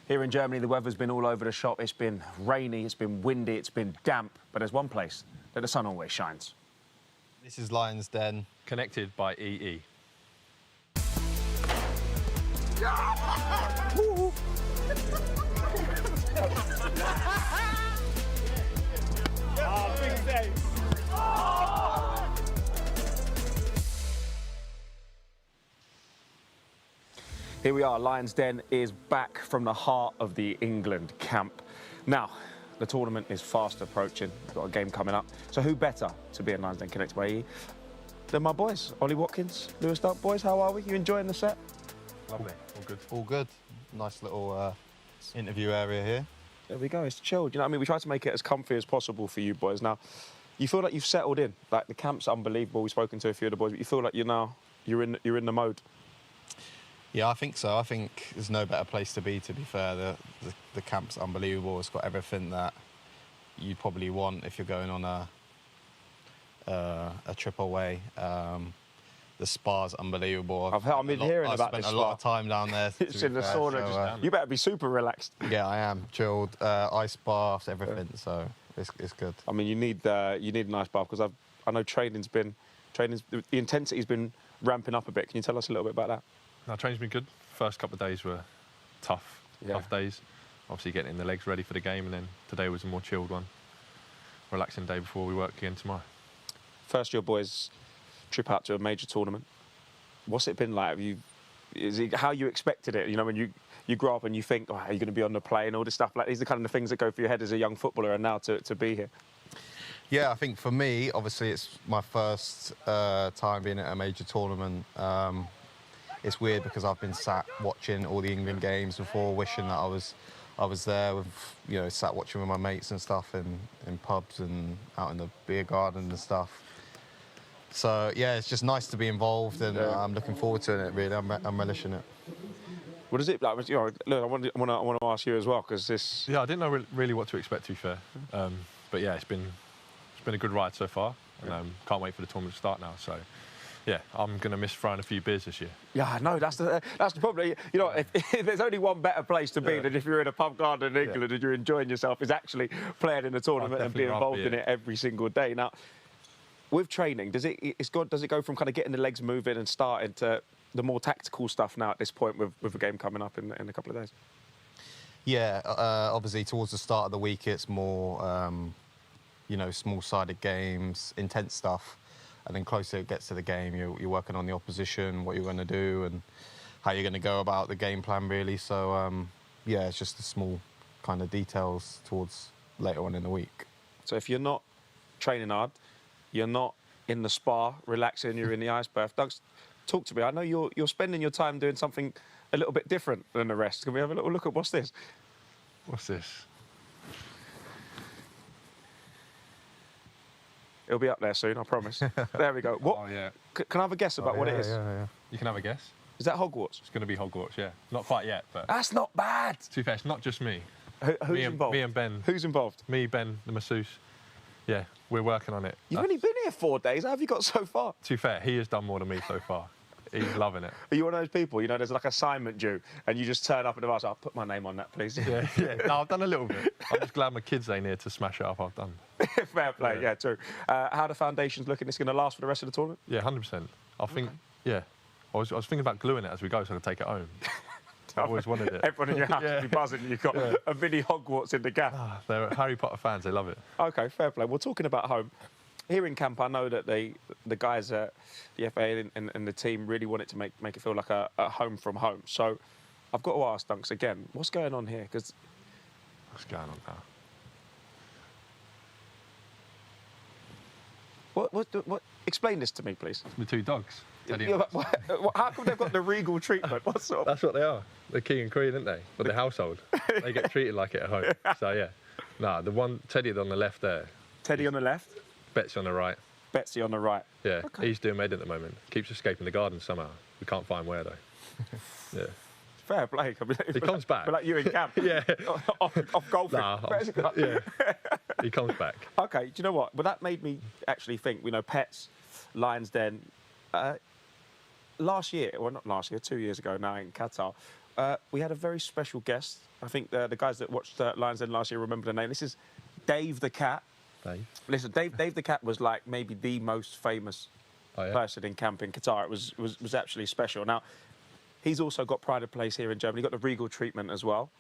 Here in Germany, the weather's been all over the shop. It's been rainy, it's been windy, it's been damp. But there's one place that the sun always shines. This is Lion's Den. Connected by EE. Oh, big save. Here we are, Lion's Den is back from the heart of the England camp. Now, the tournament is fast approaching. We've got a game coming up. So who better to be in Lion's Den Connected by EE than my boys, Ollie Watkins, Lewis Dunk. Boys, how are we? You enjoying the set? Lovely, all good. All good. Nice little interview area here. There we go, it's chilled. You know what I mean? We try to make it as comfy as possible for you boys. Now, you feel like you've settled in. Like, the camp's unbelievable. We've spoken to a few of the boys, but you feel like you're in the mode. Yeah, I think so. I think there's no better place to be fair. The camp's unbelievable. It's got everything that you'd probably want if you're going on a trip away. The spa's unbelievable. I've been hearing about this I've spent a lot of time down there. It's in the sauna. So, you better be super relaxed. Yeah, I am. Chilled, ice baths, everything. Yeah. So it's good. I mean, you need a nice bath because I know the intensity's been ramping up a bit. Can you tell us a little bit about that? No, training's been good. First couple of days were tough days. Obviously getting the legs ready for the game, and then today was a more chilled one. Relaxing day before we work again tomorrow. First, your boys trip out to a major tournament. What's it been like? Is it how you expected it? You know, when you grow up and you think, oh, are you going to be on the plane? All this stuff. Like, these are kind of the things that go through your head as a young footballer, and now to be here. Yeah, I think for me, obviously, it's my first time being at a major tournament. It's weird because I've been sat watching all the England games before, wishing that I was there with, you know, sat watching with my mates and stuff in pubs and out in the beer garden and stuff. So yeah, it's just nice to be involved, and I'm looking forward to it. Really, I'm relishing it. What is it like? You know, look, I want to ask you as well, because this. Yeah, I didn't know really what to expect, to be fair. But yeah, it's been a good ride so far, and can't wait for the tournament to start now. So. Yeah, I'm going to miss throwing a few beers this year. Yeah, no, that's the problem. You know, if there's only one better place to be than if you're in a pub garden in England and you're enjoying yourself, is actually playing in a tournament and being involved in it every single day. Now, with training, does it go from kind of getting the legs moving and starting to the more tactical stuff now at this point with a game coming up in a couple of days? Yeah, obviously towards the start of the week, it's more, you know, small-sided games, intense stuff. And then closer it gets to the game, you're working on the opposition, what you're going to do, and how you're going to go about the game plan, really. So, yeah, it's just the small kind of details towards later on in the week. So if you're not training hard, you're not in the spa, relaxing, you're in the ice bath. Doug, talk to me. I know you're spending your time doing something a little bit different than the rest. Can we have a little look at what's this? What's this? It'll be up there soon, I promise. There we go. What? Oh, yeah. Can I have a guess about what it is? Yeah. You can have a guess. Is that Hogwarts? It's going to be Hogwarts, yeah. Not quite yet, but... That's not bad! To be fair, it's not just me. Who's involved? Me and Ben. Who's involved? Me, Ben, the masseuse. Yeah, we're working on it. You've only been here 4 days. How have you got so far? To be fair, he has done more than me so far. He's loving it. Are you one of those people, you know, there's like assignment due, and you just turn up and ask, I'll put my name on that, please? Yeah. No, I've done a little bit. I'm just glad my kids ain't here to smash it up. I've done. Fair play, yeah, true. How the foundation's looking? It's going to last for the rest of the tournament? Yeah, 100%. I think, yeah. I was thinking about gluing it as we go so I could take it home. I've always wanted it. Everyone in your house will be buzzing. You've got a mini Hogwarts in the gaff. They're Harry Potter fans. They love it. OK, fair play. Well, talking about home, here in camp, I know that the guys at the FA and the team really want it to make it feel like a home from home. So I've got to ask, Dunks, again, what's going on here? What's going on now? What? Explain this to me, please. The 2 dogs. Teddy How come they've got the regal treatment? That's what they are. They're king and queen, aren't they? But the household. They get treated like it at home. So, yeah. No, the one, Teddy on the left there. Teddy on the left? Betsey on the right. Betsey on the right. Yeah, okay. He's doing med at the moment. Keeps escaping the garden somehow. We can't find where, though. Yeah. Fair play. He comes back. But like you in camp. Yeah. off golfing. Nah, yeah. He comes back. OK, do you know what? Well, that made me actually think, you know, Pets, Lion's Den. Last year, well, not last year, 2 years ago now in Qatar, we had a very special guest. I think the guys that watched Lions Den last year remember the name. This is Dave the Cat. Dave. Listen, Dave the Cat was like maybe the most famous person in camp in Qatar. It was actually special. Now, he's also got pride of place here in Germany. He got the Regal treatment as well.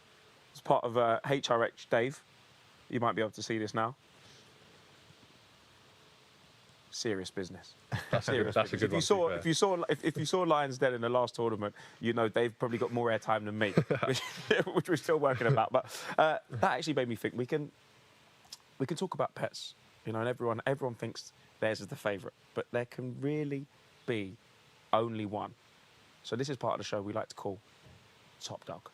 It's part of HRH. Dave, you might be able to see this now. Serious business. That's a good one. If you saw Lions Den in the last tournament, you know they've probably got more airtime than me, which we're still working about. But that actually made me think we can talk about pets, you know, and everyone thinks theirs is the favourite, but there can really be only one. So this is part of the show we like to call Top Dog.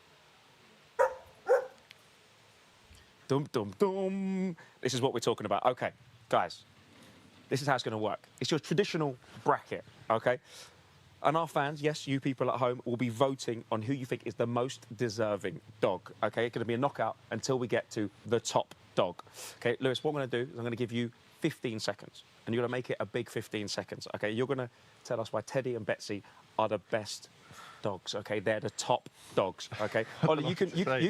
Dum dum dum. This is what we're talking about. Okay, guys. This is how it's going to work. It's your traditional bracket, okay? And our fans, yes, you people at home, will be voting on who you think is the most deserving dog, okay? It's going to be a knockout until we get to the top dog. Okay, Lewis, what I'm going to do is I'm going to give you 15 seconds, and you're going to make it a big 15 seconds, okay? You're going to tell us why Teddy and Betsey are the best dogs, okay? They're the top dogs, okay? Ollie, you can think about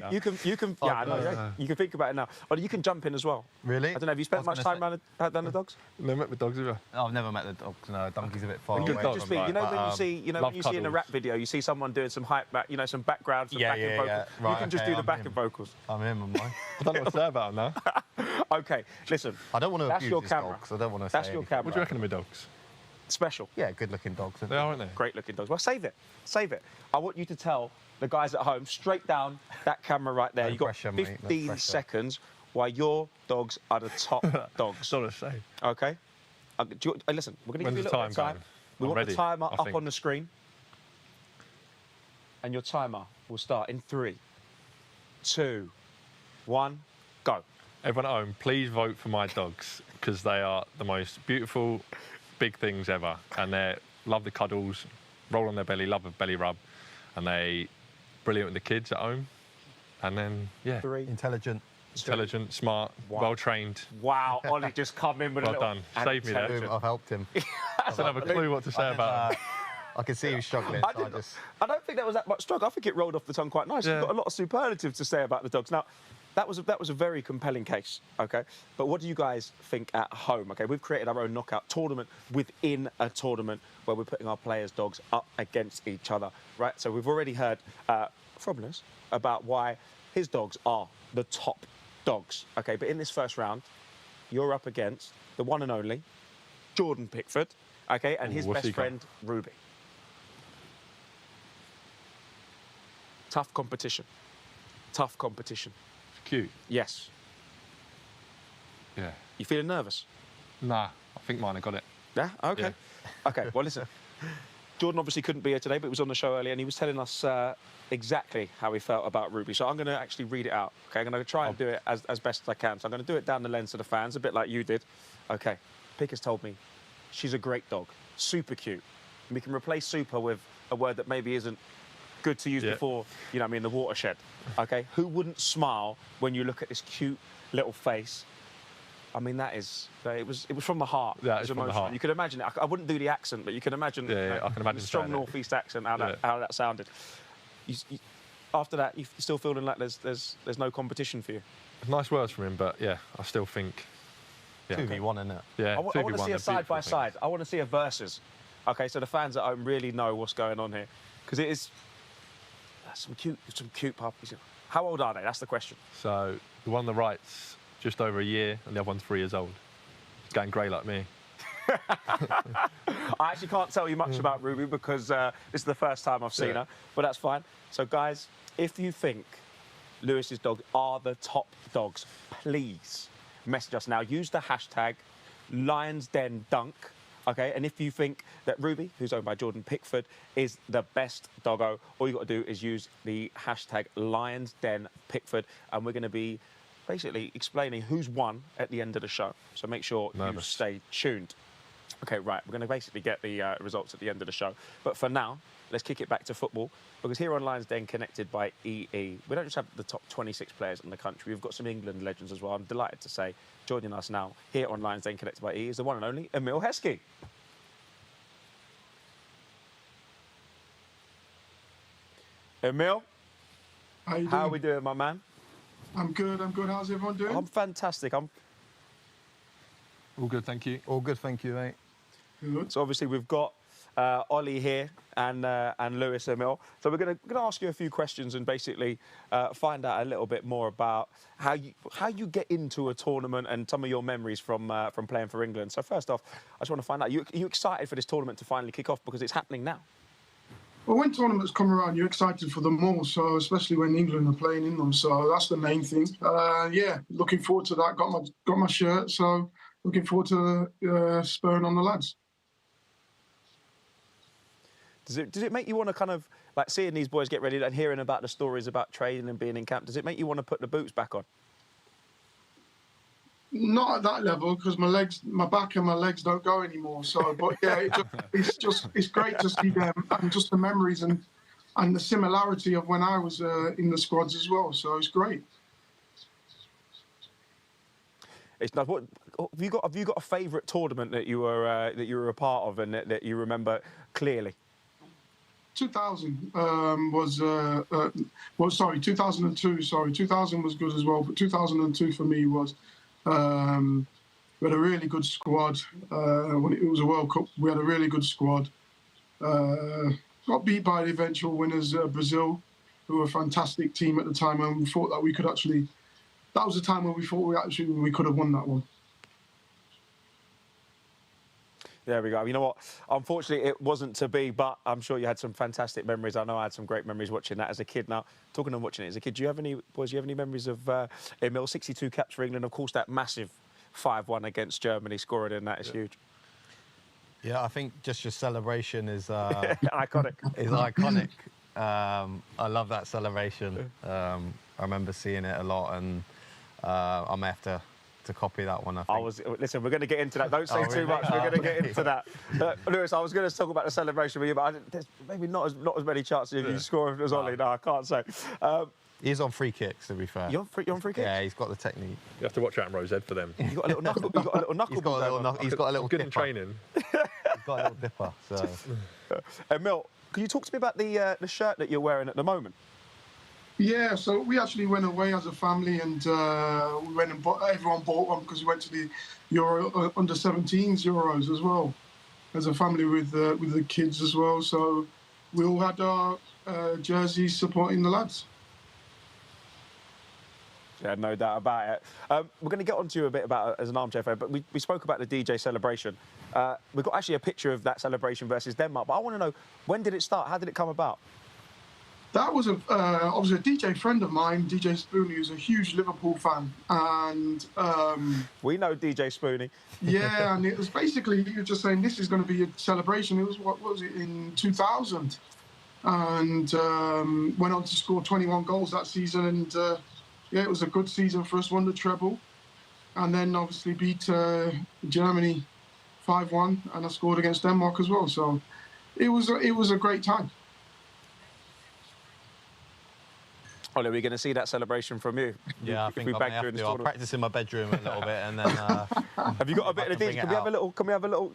it now. Ollie, you can jump in as well. Really? I don't know, have you spent much time around the dogs? Never met with dogs either. Oh, I've never met the dogs, no. Donkey's a bit far away. Just be, you know, when you see in a rap video, you see someone doing some hype back, you know, some background, some backing vocals. Yeah. Right, you can just do the backing vocals. I'm him, am I? I don't know what to say about them now. Okay, listen. I don't want to That's abuse your his camera. dogs. I don't want to That's say your anything. camera. What do you reckon of my dogs? Special. Yeah, good-looking dogs. They are, aren't they? Great-looking dogs. Well, save it. Save it. I want you to tell the guys at home, straight down that camera right there. No You've got pressure, mate. No 15 pressure. seconds why your dogs are the top dogs. Not to say. Okay? Listen, we're going to give you a little bit of time. We want the timer up on the screen. And your timer will start in 3, 2, 1, go. Everyone at home, please vote for my dogs because they are the most beautiful, big things ever. And they love the cuddles, roll on their belly, love a belly rub. And they brilliant with the kids at home. And then, yeah. 3. Intelligent, Smart, well-trained. Wow, Ollie just come in with a Well little... done. Saved me there. I've helped him. I don't have a clue what to say about them. I can see he was struggling. I don't think there was that much struggle. I think it rolled off the tongue quite nice. Yeah. You've got a lot of superlatives to say about the dogs. Now, that was a very compelling case, okay? But what do you guys think at home, okay? We've created our own knockout tournament within a tournament where we're putting our players' dogs up against each other, right? So we've already heard from Lewis about why his dogs are the top dogs, okay? But in this first round, you're up against the one and only Jordan Pickford, okay? And his best friend, Ruby. Tough competition. Tough competition. Cute. Yes. Yeah. You feeling nervous? Nah, I think mine have got it. Yeah? Okay. Yeah. Okay, well, listen. Jordan obviously couldn't be here today, but he was on the show earlier, and he was telling us exactly how he felt about Ruby. So I'm going to actually read it out, okay? I'm going to try and do it as best as I can. So I'm going to do it down the lens of the fans, a bit like you did. Okay. Pick has told me she's a great dog, super cute. And we can replace super with a word that maybe isn't good to use before, you know what I mean, the watershed, okay? Who wouldn't smile when you look at this cute little face? I mean, it was from the heart. Yeah, it was it's from the heart. You could imagine it. I wouldn't do the accent, but you can imagine, I can imagine the strong saying it. northeast accent, how that sounded. After that, you're still feeling like there's no competition for you? Nice words from him, but yeah, I still think... Yeah. 2v1, isn't it? Yeah, I want to see a side-by-side. I want to see a versus. Okay, so the fans at home really know what's going on here. Because it is some cute puppies. How old are they? That's the question. So the one on the right's just over a year, and the other one's 3 years old. It's going grey like me. I actually can't tell you much about Ruby because this is the first time I've seen her, but that's fine. So, guys, if you think Lewis's dogs are the top dogs, please message us now. Use the hashtag LionsDenDunk. Okay, and if you think that Ruby, who's owned by Jordan Pickford, is the best doggo, all you've got to do is use the hashtag LionsDenPickford, and we're going to be basically explaining who's won at the end of the show. So make sure you stay tuned. Okay, right, we're going to basically get the results at the end of the show. But for now, let's kick it back to football, because here on Lions Den, connected by EE, we don't just have the top 26 players in the country, we've got some England legends as well. I'm delighted to say, joining us now here on Lions Den, connected by EE, is the one and only Emile Heskey. Emile, How you doing? How are we doing, my man? I'm good. How's everyone doing? I'm fantastic. All good, thank you. All good, thank you, mate. Good. So obviously we've got Ollie here and Lewis Emile. So we're going to ask you a few questions and basically find out a little bit more about how you get into a tournament and some of your memories from playing for England. So first off, I just want to find out, are you excited for this tournament to finally kick off because it's happening now? Well, when tournaments come around, you're excited for them all. So especially when England are playing in them. So that's the main thing. Yeah, looking forward to that. Got my shirt. So looking forward to spurring on the lads. Does it make you want to kind of, like, seeing these boys get ready and hearing about the stories about training and being in camp, does it make you want to put the boots back on? Not at that level because my back and my legs don't go anymore. So, but yeah, it's great to see them and just the memories and the similarity of when I was in the squads as well. So it's great. It's not. What have you got a favourite tournament that you were a part of and that you remember clearly? 2000 sorry, 2002. Sorry, 2000 was good as well, but 2002 for me was. We had a really good squad. When it was a World Cup, we had a really good squad. Got beat by the eventual winners, Brazil, who were a fantastic team at the time, and we thought that we could actually. That was the time when we thought we could have won that one. There we go. You know what? Unfortunately, it wasn't to be, but I'm sure you had some fantastic memories. I know I had some great memories watching that as a kid. Now, talking of watching it as a kid, do you have any memories of Emile? 62 caps for England, of course, that massive 5-1 against Germany, scoring in that is huge. Yeah, I think just your celebration is iconic. Is iconic. I love that celebration. I remember seeing it a lot, and I may have to copy that one, I think. Listen, we're going to get into that. Don't say too much. We're going to get into that. Lewis, I was going to talk about the celebration with you, but there's maybe not as many chances of you scoring as Ollie. No, I can't say. He's on free kicks, to be fair. You're on free kicks? Yeah, he's got the technique. You have to watch out in Rose Ed for them. You've got a little knuckle. You've got a little knuckle. He's got a little good dipper. in training. He's got a little dipper. So. Emile, can you talk to me about the shirt that you're wearing at the moment? Yeah, so we actually went away as a family, and we went and everyone bought one because we went to the Euro under 17s Euros as well, as a family with the kids as well. So we all had our jerseys supporting the lads. Yeah, no doubt about it. We're going to get on to you a bit about as an armchair fan, but we spoke about the DJ celebration. We've got actually a picture of that celebration versus Denmark, but I want to know, when did it start? How did it come about? That was obviously a DJ friend of mine, DJ Spoonie, who's a huge Liverpool fan, and we know DJ Spoonie. Yeah, and it was basically, he was just saying this is going to be a celebration. It was, what was it, in 2000, and went on to score 21 goals that season, and yeah, it was a good season for us. Won the treble, and then obviously beat Germany 5-1, and I scored against Denmark as well. So it was a great time. Ollie, are we going to see that celebration from you? Yeah, I think I'll practice in my bedroom a little bit, and then. Have you got a bit of the DJ? Can we have a little?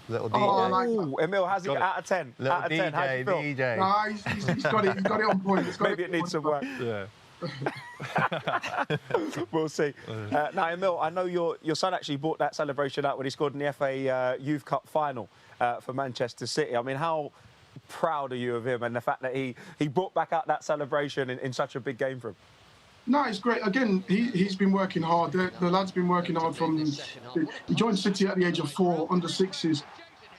Little DJ. Oh, I like that. Emile, how's it out of 10? Little Out of DJ, 10, how do you feel? DJ. Nah, he's got it. He's got it on point. Maybe it needs some work. Yeah. We'll see. Now, Emile, I know your son actually brought that celebration out when he scored in the FA Youth Cup final for Manchester City. I mean, how proud are you of him and the fact that he brought back out that celebration in such a big game for him? No, it's great. Again, he's been working hard. The lad's been working hard he joined City at the age of 4, under 6s,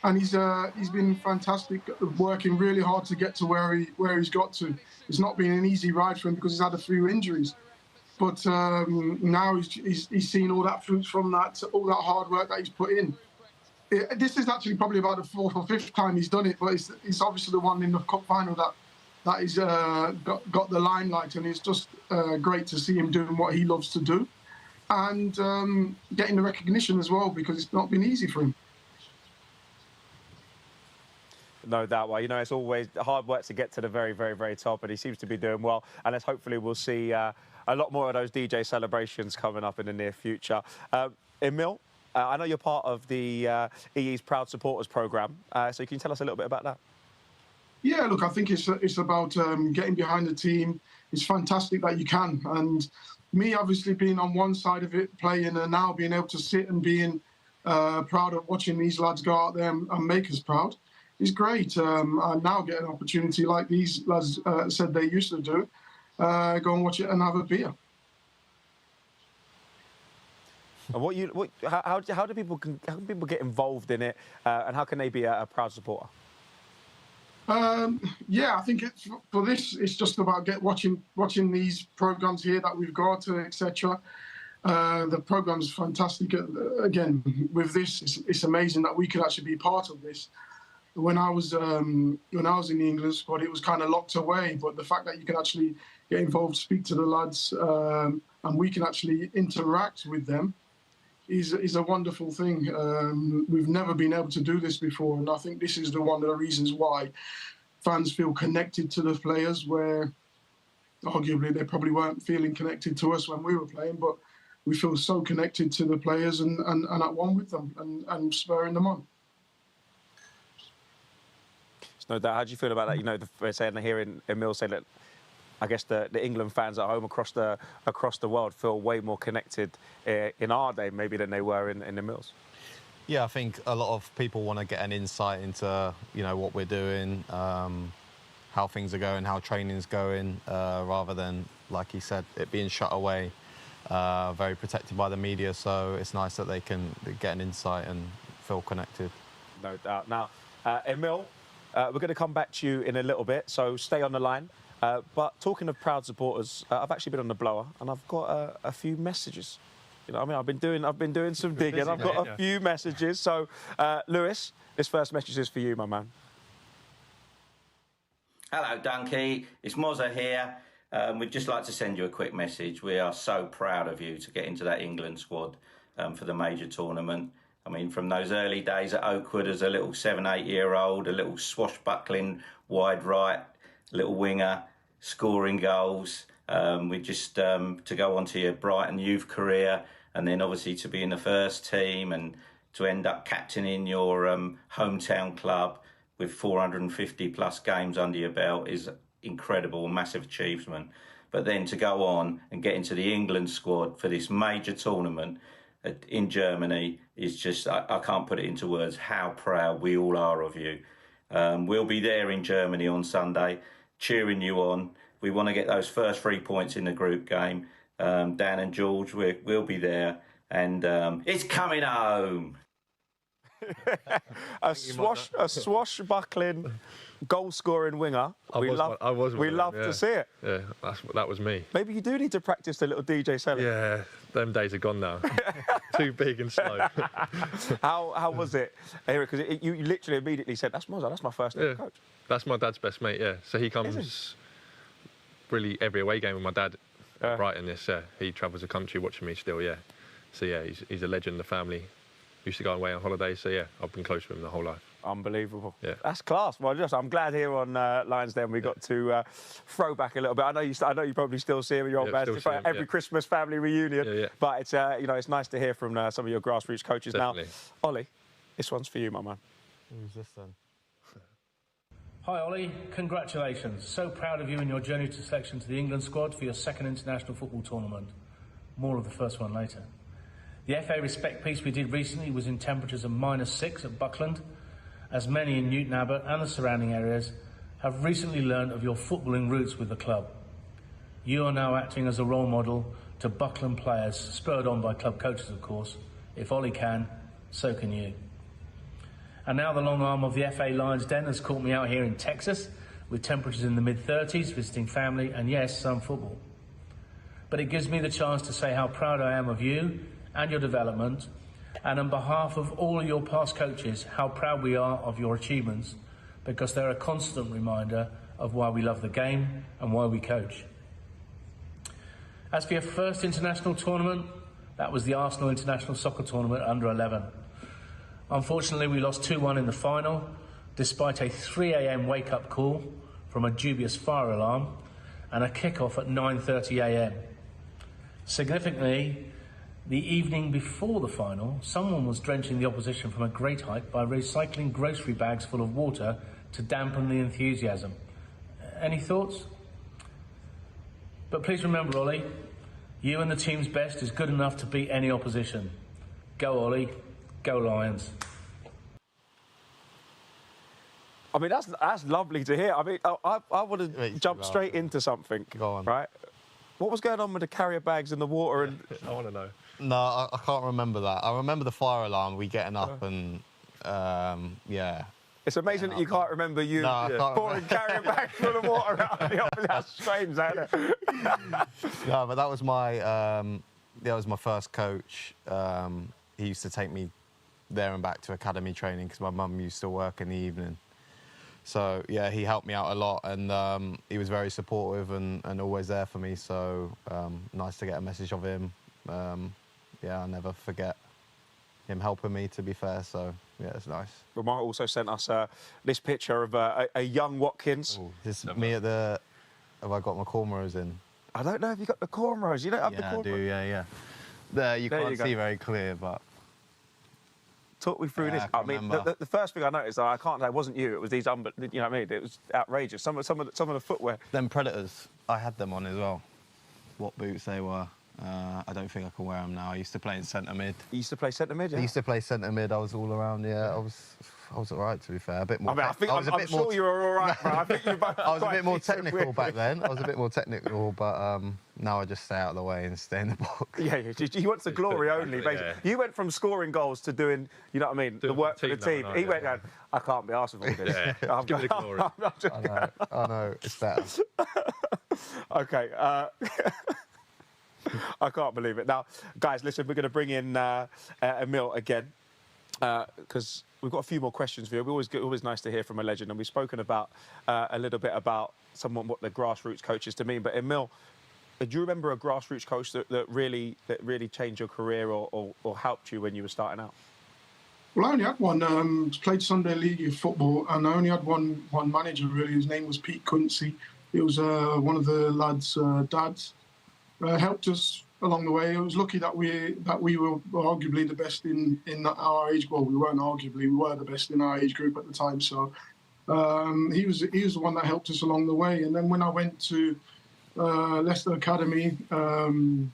and he's been fantastic, working really hard to get to where he's got to. It's not been an easy ride for him because he's had a few injuries, but now he's seen all that fruits from that, all that hard work that he's put in. This is actually probably about the 4th or 5th time he's done it, but it's obviously the one in the cup final that he's got the limelight, and it's just great to see him doing what he loves to do, and getting the recognition as well, because it's not been easy for him. No doubt. Well, you know, it's always hard work to get to the very, very, very top, and he seems to be doing well. And hopefully we'll see a lot more of those DJ celebrations coming up in the near future. Emile, I know you're part of the EE's Proud Supporters programme, so can you tell us a little bit about that? Yeah, look, I think it's about getting behind the team. It's fantastic that you can. And me, obviously, being on one side of it, playing, and now being able to sit and being proud of watching these lads go out there and make us proud is great. I now get an opportunity like these lads said they used to do, go and watch it and have a beer. And how do people get involved in it, and how can they be a proud supporter? Yeah, I think for this, it's just about watching these programs here that we've got, etc. The program's fantastic. Again, with this, it's amazing that we could actually be part of this. When I was in the England squad, it was kind of locked away. But the fact that you can actually get involved, speak to the lads, and we can actually interact with them is a wonderful thing. We've never been able to do this before, and I think this is one of the reasons why fans feel connected to the players, where arguably they probably weren't feeling connected to us when we were playing, but we feel so connected to the players and at one with them and spurring them on. No doubt. How do you feel about that? You know, they're saying hearing Emile say that, I guess the England fans at home across the world feel way more connected in our day maybe than they were in Emile's. Yeah, I think a lot of people want to get an insight into, you know, what we're doing, how things are going, how training's going, rather than, like he said, it being shut away, very protected by the media. So it's nice that they can get an insight and feel connected. No doubt. Now, Emile, we're going to come back to you in a little bit, so stay on the line. But talking of proud supporters, I've actually been on the blower and I've got a few messages. You know, I mean, I've been doing some digging. I've got a few messages. So, Lewis, this first message is for you, my man. Hello, Dunky. It's Mozza here. We'd just like to send you a quick message. We are so proud of you to get into that England squad for the major tournament. I mean, from those early days at Oakwood as a little 7, 8-year-old, a little swashbuckling wide right, little winger, scoring goals. We just to go on to your Brighton youth career, and then obviously to be in the first team and to end up captaining your hometown club with 450 plus games under your belt is incredible, massive achievement. But then to go on and get into the England squad for this major tournament in Germany is just, I can't put it into words how proud we all are of you. We'll be there in Germany on Sunday, cheering you on. We want to get those first 3 points in the group game. Dan and George, we'll be there, and it's coming home. a swashbuckling, goal-scoring winger. We love to see it. Yeah, that was me. Maybe you do need to practice the little DJ Cele. Yeah, them days are gone now. Too big and slow. How was it? Because you literally immediately said, "That's Mozza. That's my first coach." That's my dad's best mate. Yeah, so he comes really every away game with my dad. Brighton, yes, he travels the country watching me still. Yeah, so yeah, he's a legend. The family used to go away on holidays, so yeah, I've been close with him the whole life. Unbelievable. Yeah, that's class. Well, I'm glad here on Lions Den we got to throw back a little bit. I know you probably still see him with your old bands every Christmas family reunion. But it's it's nice to hear from some of your grassroots coaches. Definitely. Now, Ollie, this one's for you, my man. Who's this then? Hi Ollie, congratulations. So proud of you in your journey to selection to the England squad for your second international football tournament. More of the first one later. The FA Respect piece we did recently was in temperatures of -6 at Buckland, as many in Newton Abbot and the surrounding areas have recently learned of your footballing roots with the club. You are now acting as a role model to Buckland players, spurred on by club coaches of course. If Ollie can, so can you. And now the long arm of the FA Lions Den has caught me out here in Texas with temperatures in the mid-30s, visiting family and yes, some football. But it gives me the chance to say how proud I am of you and your development, and on behalf of all your past coaches, how proud we are of your achievements, because they're a constant reminder of why we love the game and why we coach. As for your first international tournament, that was the Arsenal International Soccer Tournament under 11. Unfortunately, we lost 2-1 in the final, despite a 3 a.m. wake-up call from a dubious fire alarm and a kick-off at 9:30 a.m. Significantly, the evening before the final, someone was drenching the opposition from a great height by recycling grocery bags full of water to dampen the enthusiasm. Any thoughts? But please remember, Ollie, you and the team's best is good enough to beat any opposition. Go, Ollie. Go, Lions. I mean, that's lovely to hear. I mean, I want to jump straight into something. Go on. Right? What was going on with the carrier bags in the water? And I want to know. No, I can't remember that. I remember the fire alarm, we getting up and, yeah. it's amazing that you can't remember you pouring carrier bags full of water out of the office. That's strange, isn't it? No, but that was my first coach. He used to take me there and back to academy training because my mum used to work in the evening. So, yeah, he helped me out a lot, and he was very supportive and always there for me. So, nice to get a message of him. Yeah, I'll never forget him helping me, to be fair. So, yeah, it's nice. But Mark also sent us this picture of a young Watkins. Ooh, this is me at the... Have I got my cornrows in? I don't know if you got the cornrows. You don't have the Yeah, cornrows? I do, yeah. There, you can't see very clear, but... Talk me through this. I mean, the first thing I noticed, I can't say it wasn't you. It was these, you know what I mean? It was outrageous. Some of the footwear. Them Predators, I had them on as well. What boots they were. I don't think I can wear them now. I used to play in centre mid. You used to play centre mid, yeah? I used to play centre mid. I was all around. Yeah, I was all right, to be fair. A bit more. I mean, I'm sure you were all right, bro. I think you both. I was a bit more technical back then. I was a bit more technical, but now I just stay out of the way and stay in the box. Yeah, you want the glory only, basically. Yeah. You went from scoring goals to doing, you know what I mean, the work for the team. He went down, I can't be arsed with all this. Yeah. Give me the glory. I know, it's better. OK. I can't believe it. Now, guys, listen, we're going to bring in Emile again because we've got a few more questions for you. Always nice to hear from a legend, and we've spoken about a little bit about what the grassroots coach is to me. But Emile, do you remember a grassroots coach that really changed your career or helped you when you were starting out? Well, I only had one. Played Sunday League football, and I only had one manager, really. His name was Pete Quincy. He was one of the lads' dads. Helped us along the way. I was lucky that we were arguably the best in our age. Well, we weren't arguably, we were the best in our age group at the time. So he was the one that helped us along the way. And then when I went to Leicester Academy, Kevin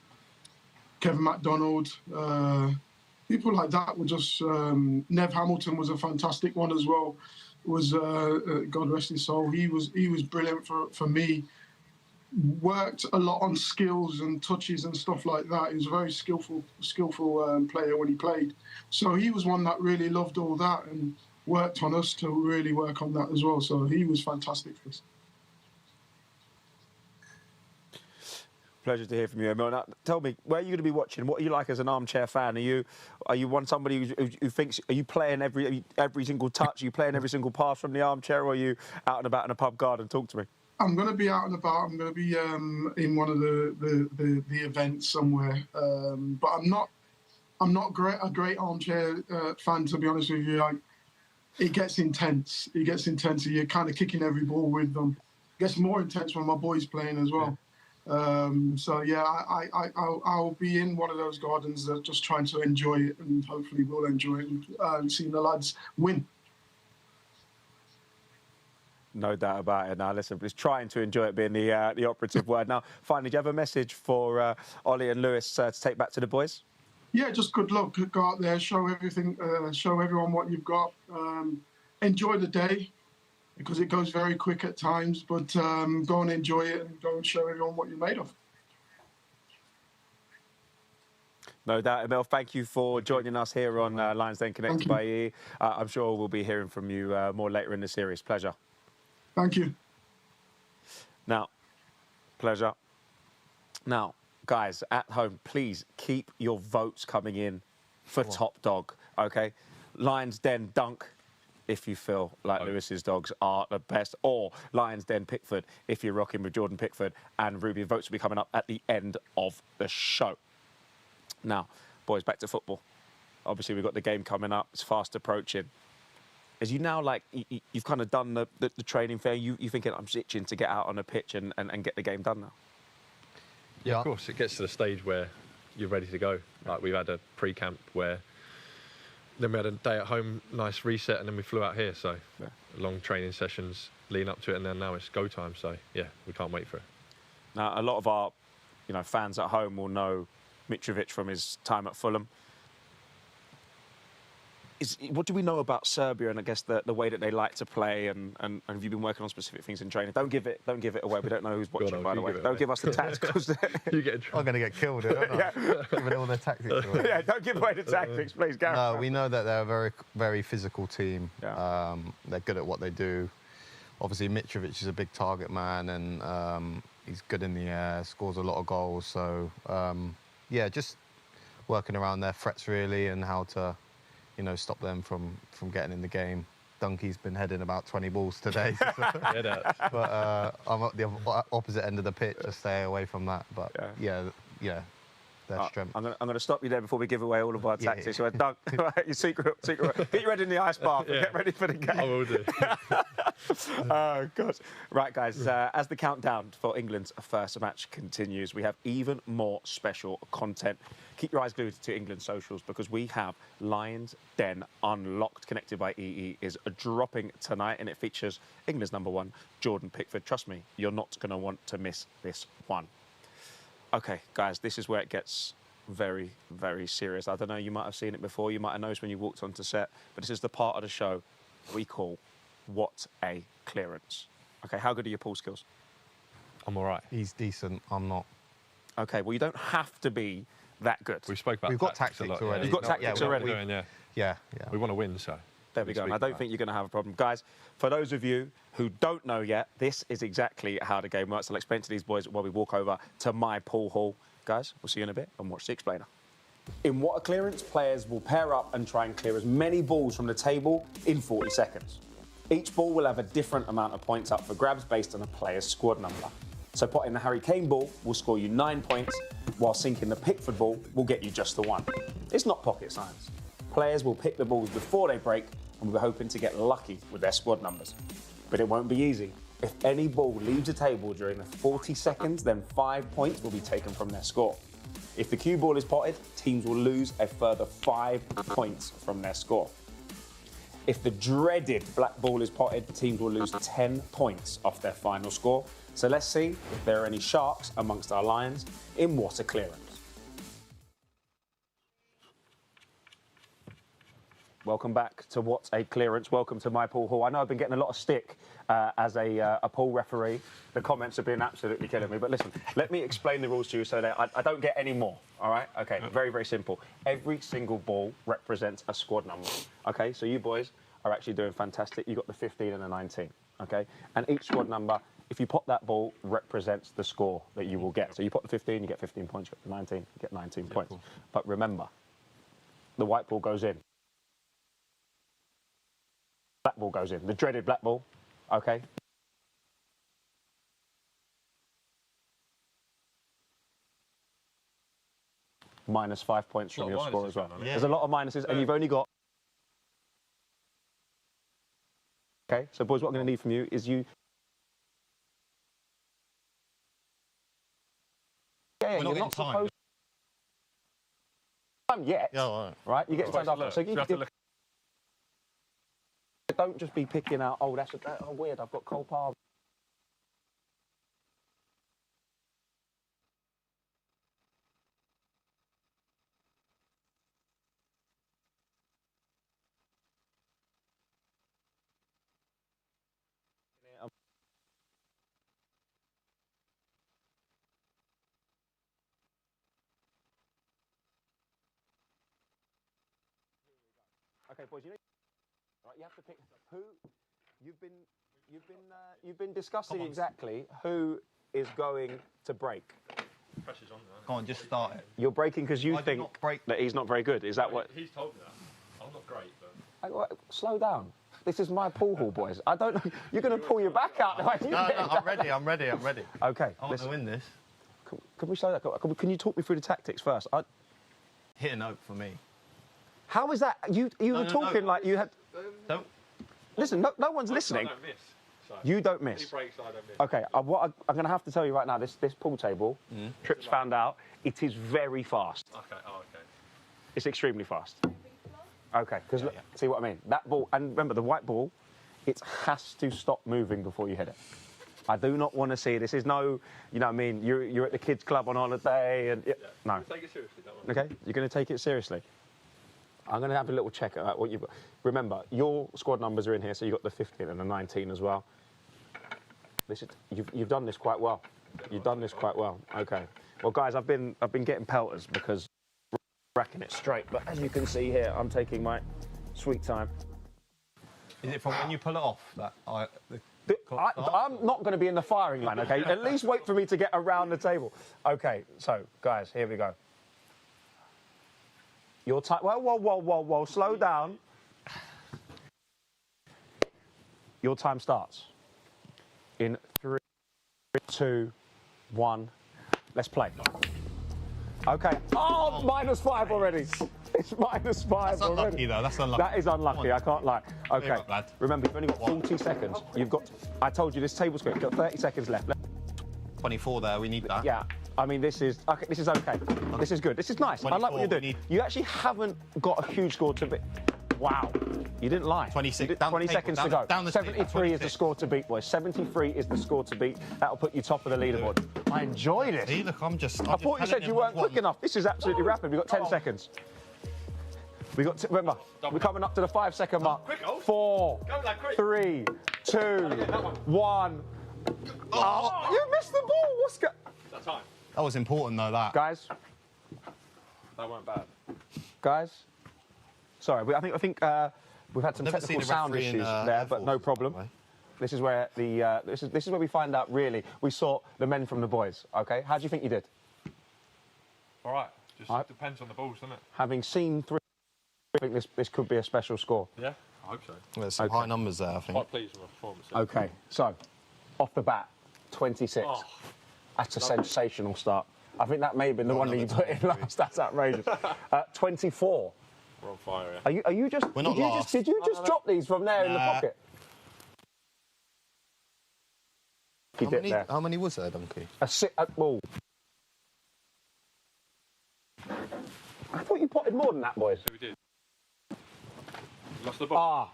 MacDonald, people like that were just. Nev Hamilton was a fantastic one as well. Was God rest his soul. He was brilliant for me. Worked a lot on skills and touches and stuff like that. He was a very skillful player when he played. So he was one that really loved all that and worked on us to really work on that as well. So he was fantastic for us. Pleasure to hear from you, Emile. Now, tell me, where are you going to be watching? What are you like as an armchair fan? Are you somebody who thinks, are you playing every single touch? Are you playing every single pass from the armchair, or are you out and about in a pub garden? Talk to me. I'm going to be out and about. I'm going to be in one of the events somewhere. But I'm not a great armchair fan, to be honest with you. It gets intense. It gets intense. You're kind of kicking every ball with them. It gets more intense when my boy's playing as well. So yeah, I'll be in one of those gardens just trying to enjoy it, and hopefully we'll enjoy it and seeing the lads win. No doubt about it. Now, listen, just trying to enjoy it being the operative word. Now, finally, do you have a message for Ollie and Lewis to take back to the boys? Yeah, just good luck. Go out there, show everything, show everyone what you've got. Enjoy the day, because it goes very quick at times, but go and enjoy it and go and show everyone what you're made of. No doubt, Emile. Thank you for joining us here on Lions Den Connected by EE. I'm sure we'll be hearing from you more later in the series. Pleasure. Thank you. Now, pleasure. Now, guys, at home, please keep your votes coming in for top dog, OK? Lions Den Dunk, if you feel like Lewis's dogs are the best, or Lions Den Pickford, if you're rocking with Jordan Pickford and Ruby. Votes will be coming up at the end of the show. Now, boys, back to football. Obviously, we've got the game coming up. It's fast approaching. As you now, like, you've kind of done the training fair, you thinking, I'm just itching to get out on a pitch and get the game done now? Yeah, of course. It gets to the stage where you're ready to go. Like, we've had a pre-camp where then we had a day at home, nice reset, and then we flew out here. So long training sessions leading up to it, and then now it's go time. So yeah, we can't wait for it. Now, a lot of our, fans at home will know Mitrovic from his time at Fulham. What do we know about Serbia and I guess the way that they like to play and have you been working on specific things in training? Don't give it away. We don't know who's watching, by the way. Don't give us the tactics. I'm going to get killed, aren't I? Giving all the tactics away. Yeah, don't give away the tactics, please, Gareth. No, we know that they're a very, very physical team. Yeah. They're good at what they do. Obviously, Mitrovic is a big target man and he's good in the air, scores a lot of goals. So, yeah, just working around their threats, really, and how to stop them from getting in the game. Dunky's been heading about 20 balls today. But I'm at the opposite end of the pitch to stay away from that. But yeah, their strength. I'm going to stop you there before we give away all of our tactics. Yeah. Dunk, your secret. Get your head in the ice bath and get ready for the game. I will do. Oh, God. Right, guys, as the countdown for England's first match continues, we have even more special content. Keep your eyes glued to England's socials because we have Lions Den Unlocked, connected by EE, is dropping tonight, and it features England's #1, Jordan Pickford. Trust me, you're not going to want to miss this one. OK, guys, this is where it gets very, very serious. I don't know, you might have seen it before, you might have noticed when you walked onto set, but this is the part of the show we call What a Clearance. OK, how good are your pool skills? I'm all right. He's decent, I'm not. OK, well, you don't have to be that good. We spoke about We've got tactics already. You've got tactics already. Yeah. We want to win, so. There we go. And I don't think you're going to have a problem. Guys, for those of you who don't know yet, this is exactly how the game works. I'll explain to these boys while we walk over to my pool hall. Guys, we'll see you in a bit and watch the explainer. In What a Clearance, players will pair up and try and clear as many balls from the table in 40 seconds. Each ball will have a different amount of points up for grabs based on a player's squad number. So potting the Harry Kane ball will score you 9 points, while sinking the Pickford ball will get you just the 1. It's not pocket science. Players will pick the balls before they break, and we're hoping to get lucky with their squad numbers. But it won't be easy. If any ball leaves the table during the 40 seconds, then 5 points will be taken from their score. If the cue ball is potted, teams will lose a further 5 points from their score. If the dreaded black ball is potted, teams will lose 10 points off their final score. So let's see if there are any sharks amongst our Lions in What a Clearance. Welcome back to What a Clearance. Welcome to my pool hall. I know I've been getting a lot of stick as a pool referee. The comments have been absolutely killing me. But listen, let me explain the rules to you so that I don't get any more, all right? OK, very, very simple. Every single ball represents a squad number, OK? So you boys are actually doing fantastic. You've got the 15 and the 19, OK? And each squad number, if you pot that ball, represents the score that you will get. So you pot the 15, you get 15 points. You get the 19, you get 19 points. Cool. But remember, the white ball goes in. Black ball goes in. The dreaded black ball, OK? Minus 5 points from your score as well. Yeah. There's a lot of minuses, and you've only got... OK, so boys, what I'm going to need from you is you... Yeah, you're not supposed to... yet, right? You get turned off. So you don't just be picking out, oh, that's weird, I've got Cole Palmer. Okay, boys, you have to pick who you've been discussing exactly who is going to break. Pressure's on there. Come on, just start it. You're breaking because you think that he's not very good. Is that what? He's told me that. I'm not great, but slow down. This is my pool hall, boys. I don't know. You're going to pull your back out. No, I'm ready. Okay. I want to win this. Can we slow that? Can you talk me through the tactics first? Hit a note for me. How is that? You were talking like you had... Don't... Listen, no one's listening. I don't miss. So you don't miss. He breaks, I don't miss. OK, what I'm going to have to tell you right now, this pool table, Trips found out, it is very fast. OK, It's extremely fast. Okay, because see what I mean? That ball, and remember the white ball, it has to stop moving before you hit it. I do not want to see, this is no, you know what I mean, you're at the kids' club on holiday and, no. Take it seriously, don't worry. Okay, you're going to take it seriously. I'm going to have a little check at what you've got. Remember, your squad numbers are in here, so you've got the 15 and the 19 as well. This is, you've done this quite well. You've done this quite well. Okay. Well, guys, I've been getting pelters because I'm racking it straight. But as you can see here, I'm taking my sweet time. Is it from when you pull it off? I'm not going to be in the firing line, okay? At least wait for me to get around the table. Okay, so, guys, here we go. Your time... Whoa, slow down. Your time starts in 3, 2, 1. Let's play. Okay. Oh, -5 already. It's -5 That's already. unlucky, though. That's unlucky. That is unlucky. I can't lie. Okay. Up, lad. Remember, you've only got 40 seconds. You've got... I told you, this table's quick. You've got 30 seconds left. 24 there. We need that. Yeah. I mean, this is okay. This is okay. This is good. This is nice. I like what you're doing. You actually haven't got a huge score to beat. Wow. You didn't lie. 26. 20 seconds to go. Down the 73 is the score to beat, boys. 73 is the score to beat. That'll put you top of the leaderboard. I enjoy this. See, look, I'm just... I thought you said you weren't quick enough. This is absolutely rapid. We've got 10 seconds. We got remember, we're coming up to the 5-second mark. 4, 3, 2, 1. Oh, you missed the ball. What's going? That time. That was important, though, that. Guys. That weren't bad. Guys. Sorry, I think we've had some technical sound issues there, but no problem. This is where the this is where we find out really. We saw the men from the boys. Okay, how do you think you did? All right. Just depends on the balls, doesn't it? Having seen 3, I think this could be a special score. Yeah, I hope so. There's some high numbers there, I think. Quite pleased with my performance. Okay, so off the bat, 26. Oh, That's a sensational start. I think that may have been the one that you put in last. That's outrageous. 24. we're on fire. Yeah. Are you just? We're not last. Did you just drop these from there in the pocket? How many was there, Dunky? Well, I thought you potted more than that, boys. So we did. Lost the ball.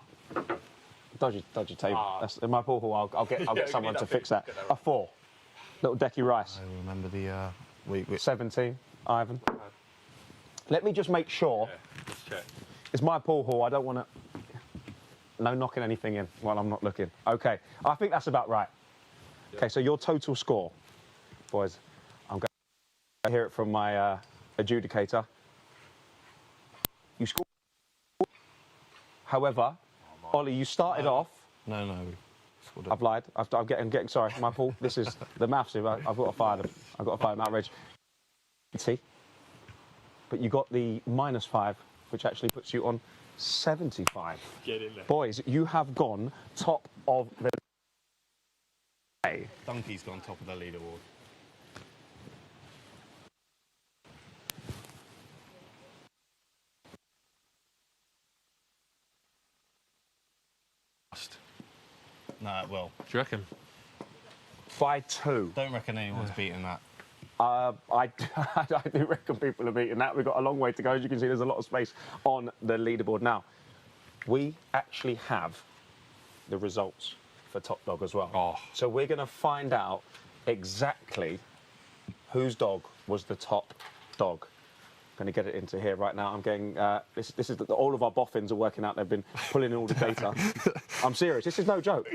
Dodgy table. That's in my pool hall. I'll get someone to fix that. A 4. Little Decky Rice. I remember the 17. Ivan. Let me just make sure. Yeah, let's check. It's my pool hall. I don't want to. No knocking anything in while I'm not looking. Okay. I think that's about right. Yeah. Okay. So your total score, boys. I'm going to hear it from my adjudicator. You scored. However, Ollie, you started off. No. I've lied. I'm getting sorry. My fault. This is the maths. I've got to fire them. I've got to fire them outrage. See, but you got the -5, which actually puts you on 75. Get in there, boys. You have gone top of the. Dunky's gone top of the leaderboard. No, well. Do you reckon? By 2. Don't reckon anyone's beating that. I do reckon people are beating that. We've got a long way to go. As you can see, there's a lot of space on the leaderboard. Now, we actually have the results for Top Dog as well. Oh. So we're going to find out exactly whose dog was the top dog. Going to get it into here right now. I'm getting this is all of our boffins are working out. They've been pulling in all the data. I'm serious. This is no joke.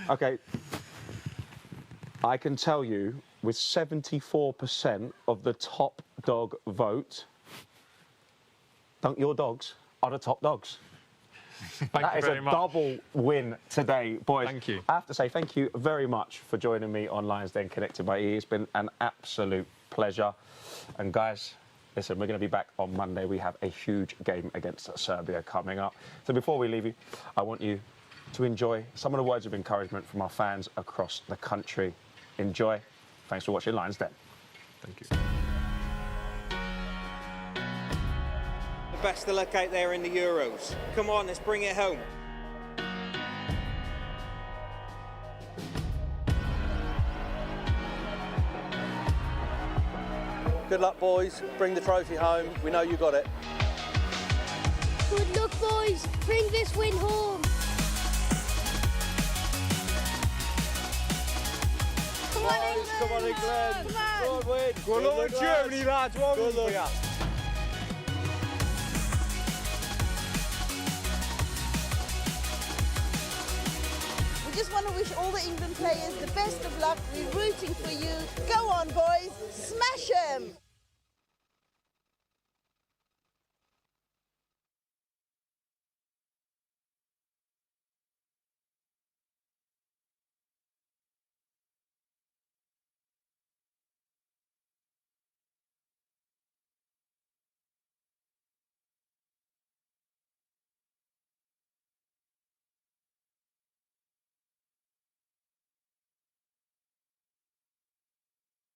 Okay. I can tell you with 74% of the top dog vote, your dogs are the top dogs. That is a double win today, boys. Thank you. I have to say thank you very much for joining me on Lions Den Connected by EE. It's been an absolute pleasure. And guys, listen, we're going to be back on Monday. We have a huge game against Serbia coming up. So before we leave you, I want you to enjoy some of the words of encouragement from our fans across the country. Enjoy. Thanks for watching Lions Den. Thank you. The best of luck out there in the Euros. Come on, let's bring it home. Good luck, boys. Bring the trophy home. We know you got it. Good luck, boys, bring this win home. Come on, England! Come on, England! Come on! Go on, win! Go on, Germany, lads! One win for you. We just want to wish all the England players the best of luck. We're rooting for you. Go on, boys. Smash 'em!